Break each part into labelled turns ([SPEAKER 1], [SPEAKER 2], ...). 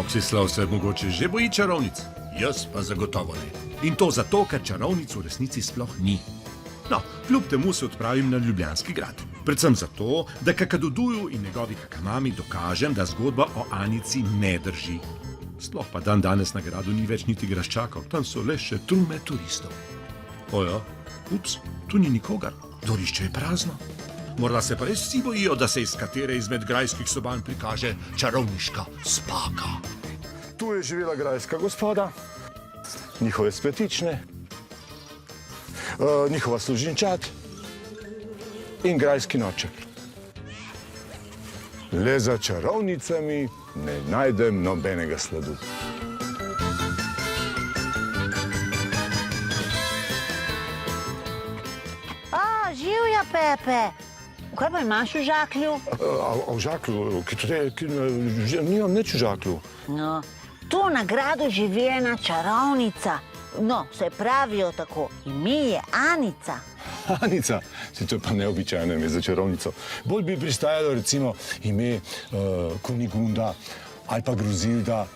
[SPEAKER 1] Foxislav se mogoče že boji čarovnic, jaz pa zagotovo ne. In to zato, ker čarovnic v resnici sploh ni. No, kljub temu se odpravim na Ljubljanski grad. Predvsem zato, da Kakaduduju in njegovi kakamami dokažem, da zgodba o Anici ne drži. Sploh pa dan danes na gradu ni več niti graščakov, tam so le še trume turistov. Ojo, ups, tu ni nikogar, dvorišče je prazno. Morda se pa res vsi bojijo, da se iz katere izmed grajskih soban prikaže čarovniška spaka.
[SPEAKER 2] Tu je živela grajska gospoda, njihove svetične, njihova služinčat in grajski noček. Le za čarovnicami ne najdem nobenega sledu.
[SPEAKER 3] Živja, Pepe! Kaj pa imaš v žaklju?
[SPEAKER 2] A v žaklju? Nimam nič v žaklju.
[SPEAKER 3] No, tu na gradu živi ena čarovnica. No, se pravijo tako. Ime je Anica.
[SPEAKER 2] Anica? Si to je pa neobičajno ime za čarovnico. Bolj bi pristajalo recimo ime Kunigunda ali pa Gruzilda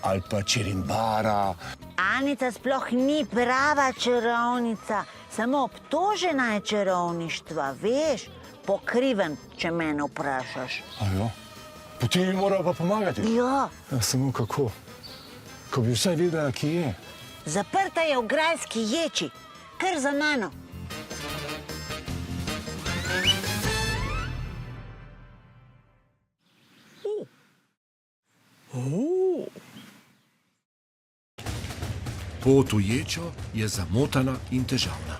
[SPEAKER 2] ali pa Čerimbara.
[SPEAKER 3] Anica sploh ni prava čarovnica. Samo obtožena je čarovništva, veš? Pokriven, če mene vprašaš.
[SPEAKER 2] Ajo, potem mi mora pa pomagati.
[SPEAKER 3] Ja.
[SPEAKER 2] Samo kako? Ko bi vsaj vedela, kje je.
[SPEAKER 3] Zaprta je v grajski ječi. Kar za mano.
[SPEAKER 1] Pot v ječo je zamotana in težavna.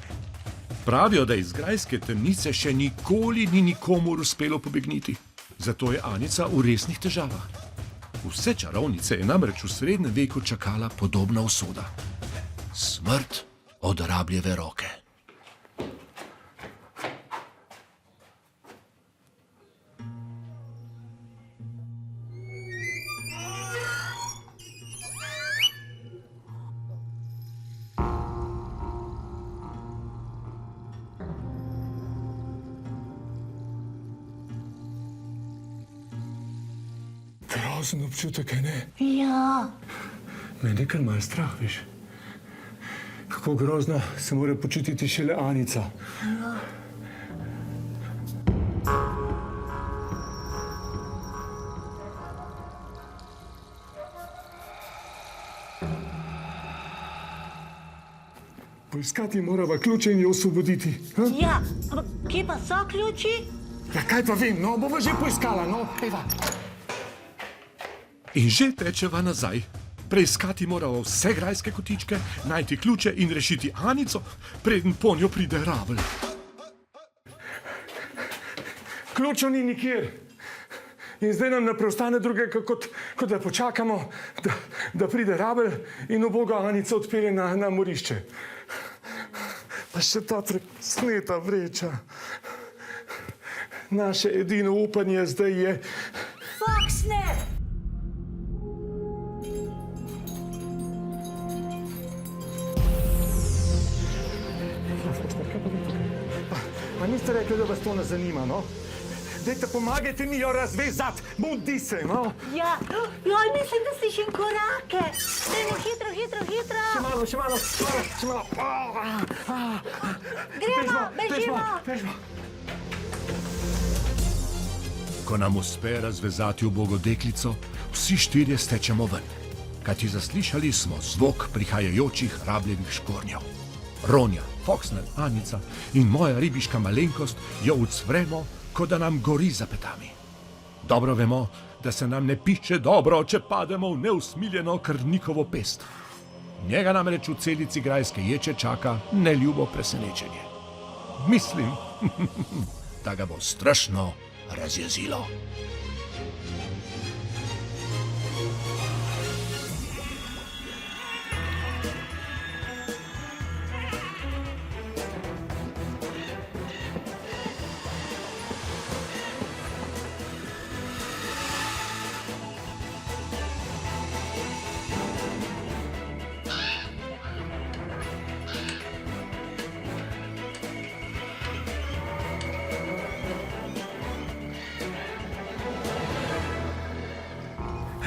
[SPEAKER 1] Pravijo, da iz grajske temnice še nikoli ni nikomur uspelo pobegniti. Zato je Anica v resnih težavah. Vse čarovnice je namreč v srednjem veku čakala podobna usoda. Smrt od rabljeve roke.
[SPEAKER 2] Grozen občutek, ne?
[SPEAKER 3] Ja.
[SPEAKER 2] Mene kar malo strah, veš. Kako grozno se mora počutiti šele Anica.
[SPEAKER 3] Ja.
[SPEAKER 2] Poiskati morava ključe in jo osvoboditi.
[SPEAKER 3] Ja, ampak kje pa so ključi?
[SPEAKER 2] Ja, kaj pa vem, no, bova že poiskala, no, eva.
[SPEAKER 1] In že tečeva nazaj. Preiskati morava vse grajske kotičke, najti ključe in rešiti Anico, preden ponjo pride Rabelj.
[SPEAKER 2] Ključev ni nikjer. In zdaj nam ne preostane drugega, kot da počakamo, da pride Rabelj in uboga Anica odpelje na morišče. Pa še ta sneta vreča. Naše edino upanje zdaj je...
[SPEAKER 3] Foxner!
[SPEAKER 2] Pa niste rekli, da vas to ne zanima, no? Dajte, pomagajte mi jo razvezati, mudi se, no?
[SPEAKER 3] Ja, joj, mislim, da slišim korake. Dajmo, hitro, hitro, hitro.
[SPEAKER 2] Še malo.
[SPEAKER 3] Gremo, bežimo.
[SPEAKER 2] Bežimo.
[SPEAKER 1] Ko nam uspe razvezati ubogo deklico, vsi štirje stečemo ven. Kajti zaslišali smo zvok prihajajočih rabljevih škornjev. Ronja, Foxner, Anica in moja ribiška malenkost jo ucvremo, kot da nam gori za petami. Dobro vemo, da se nam ne piše dobro, če pademo v neusmiljeno krvnikovo pest. Njega namreč v celici grajske ječe čaka neljubo presenečenje. Mislim, da ga bo strašno razjezilo.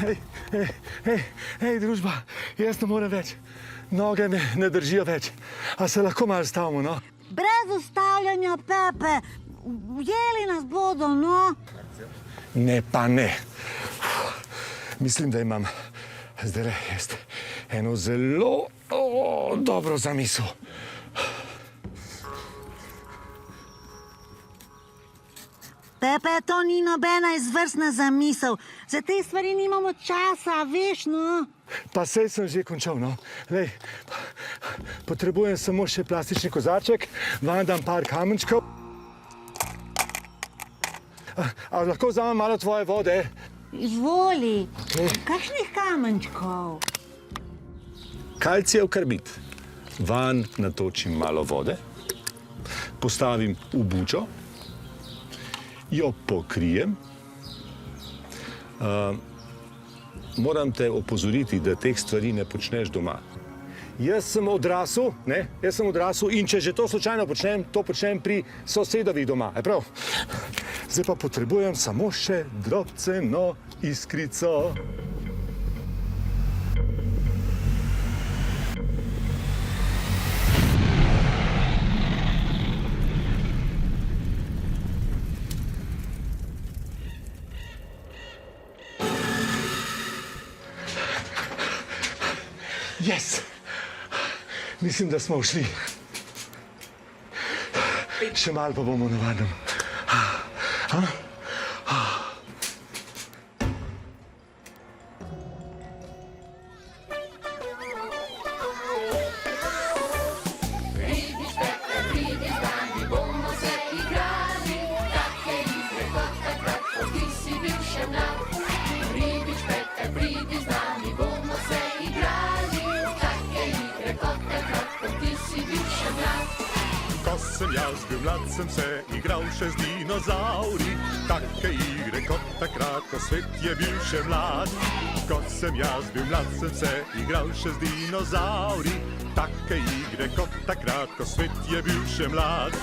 [SPEAKER 2] Hej, Hej, družba, jaz ne morem več. Noge me ne držijo več. A se lahko malo stavimo, no?
[SPEAKER 3] Brez ustavljanja, Pepe. Jeli nas bodo, no?
[SPEAKER 2] Ne, pa ne. Mislim, da imam zdaj eno zelo dobro zamisel.
[SPEAKER 3] Pepe, to ni nobena izvrstna zamisel. Za te stvari nimamo časa, veš, no?
[SPEAKER 2] Pa sej sem že končal, no. Lej, potrebujem samo še plastični kozarček, vam dam par kamenčkov. A lahko vzamem malo tvoje vode?
[SPEAKER 3] Izvoli. Kakšnih kamenčkov?
[SPEAKER 2] Kalcijev karbid. Van natočim malo vode, postavim v bučo, jo pokrijem. Moram te opozoriti, da teh stvari ne počneš doma. Jaz sem odrasel in če že to slučajno počnem, to počnem pri sosedovih doma. Je prav? Zdaj pa potrebujem samo še drobceno iskrico. Yes! Mislim, da smo ušli. Še malo pa bomo na varnem.
[SPEAKER 4] Ko sem jaz bil mlad, sem se igral še z dinozavri, take igre kot takrat, ko svet je bil še mlad. Ko sem jaz bil mlad, sem se igral še z dinozavri, take igre kot takrat, ko svet je bil še mlad.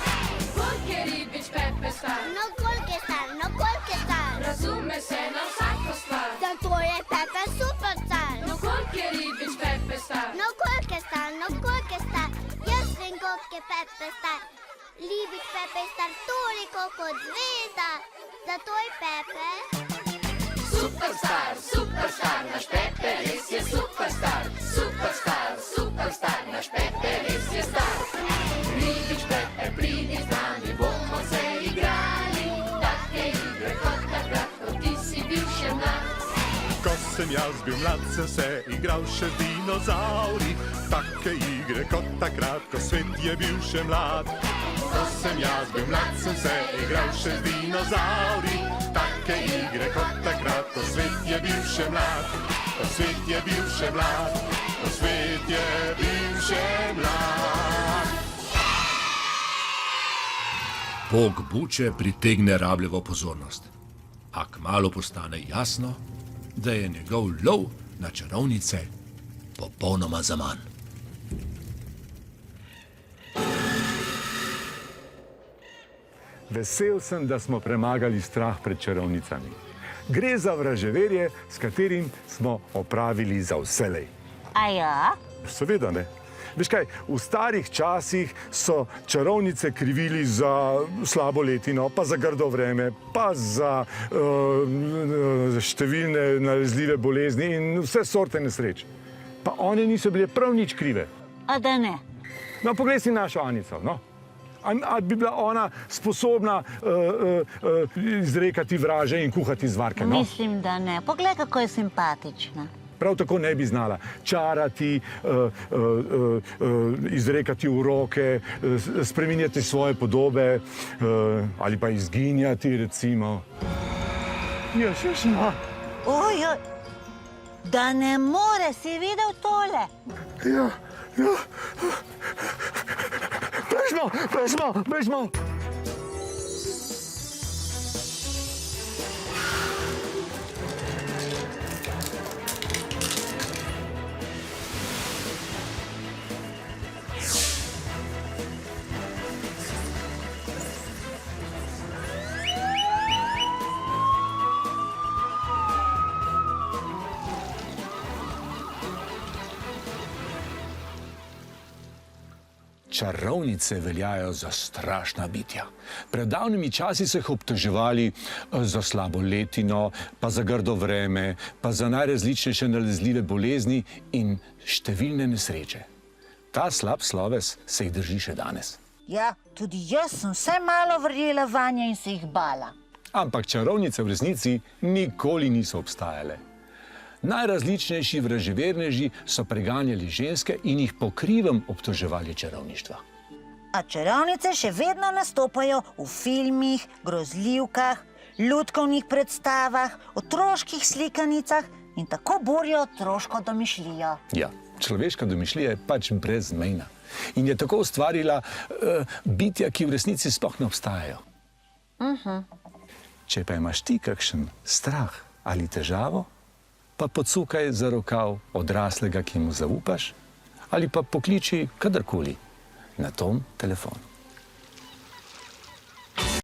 [SPEAKER 5] Koliko je ribič Pepe star?
[SPEAKER 6] No koliko je star, no koliko je star?
[SPEAKER 5] Razume se na vsako stvar.
[SPEAKER 6] Zato je Pepe super car.
[SPEAKER 5] No koliko je ribič Pepe star?
[SPEAKER 6] No koliko je star, no koliko je star? Jaz vem, koliko je Pepe star. Ribič Pepe je star toliko kot zvezda. Zato je Pepe
[SPEAKER 5] Superstar, superstar, naš Pepe res je superstar. Superstar, superstar, naš Pepe res je star. Ribič Pepe, pridi z nami, bomo se igrali. Take igre kot takrat, ko ti si bil še mlad.
[SPEAKER 4] Ko sem jaz bil mlad, sem se igral še z dinozavri, take igre kot takrat, ko svet je bil še mlad. Ko sem jaz bil mlad, sem se igral še z dinozavri, take igre kot takrat, ko svet je bil še mlad. Ko svet je bil še mlad, ko svet je bil še mlad.
[SPEAKER 1] Bog buče pritegne rabljevo pozornost, a kmalu postane jasno, da je njegov lov na čarovnice popolnoma zaman.
[SPEAKER 2] Vesel sem, da smo premagali strah pred čarovnicami. Gre za vraževerje, s katerim smo opravili za vselej.
[SPEAKER 3] A ja?
[SPEAKER 2] Seveda ne. Veš kaj, v starih časih so čarovnice krivili za slabo letino, pa za grdo vreme, pa za številne nalezljive bolezni in vse sorte nesreč. Pa one niso bile prav nič krive.
[SPEAKER 3] A da ne?
[SPEAKER 2] No, poglej si našo Anico, no. Ali bi bila ona sposobna izrekati vraže in kuhati zvarke, no?
[SPEAKER 3] Mislim, da ne. Poglej, kako je simpatična.
[SPEAKER 2] Prav tako ne bi znala čarati, izrekati uroke, spreminjati svoje podobe ali pa izginjati, recimo. Ja, še šma.
[SPEAKER 3] Ojoj, da ne more, si videl tole?
[SPEAKER 2] Ja. Bežmo.
[SPEAKER 7] Čarovnice veljajo za strašna bitja. Pred davnimi časi so jih obtoževali za slabo letino, pa za grdo vreme, pa za najrazličnejše nalezljive bolezni in številne nesreče. Ta slab sloves se jih drži še danes.
[SPEAKER 3] Ja, tudi jaz sem vse malo verjela vanje in se jih bala.
[SPEAKER 7] Ampak čarovnice v resnici nikoli niso obstajale. Najrazličnejši vraževerneži so preganjali ženske in jih po krivem obtoževali čarovništva.
[SPEAKER 3] A čarovnice še vedno nastopajo v filmih, grozljivkah, lutkovnih predstavah, otroških slikanicah in tako burijo otroško domišljijo.
[SPEAKER 7] Ja, človeška domišljija je pač brezmejna in je tako ustvarila bitja, ki v resnici sploh ne obstajajo. Če pa imaš ti kakšen strah ali težavo, pa pocukaj za rokav odraslega, ki mu zaupaš, ali pa pokliči kadarkoli na tom telefonu.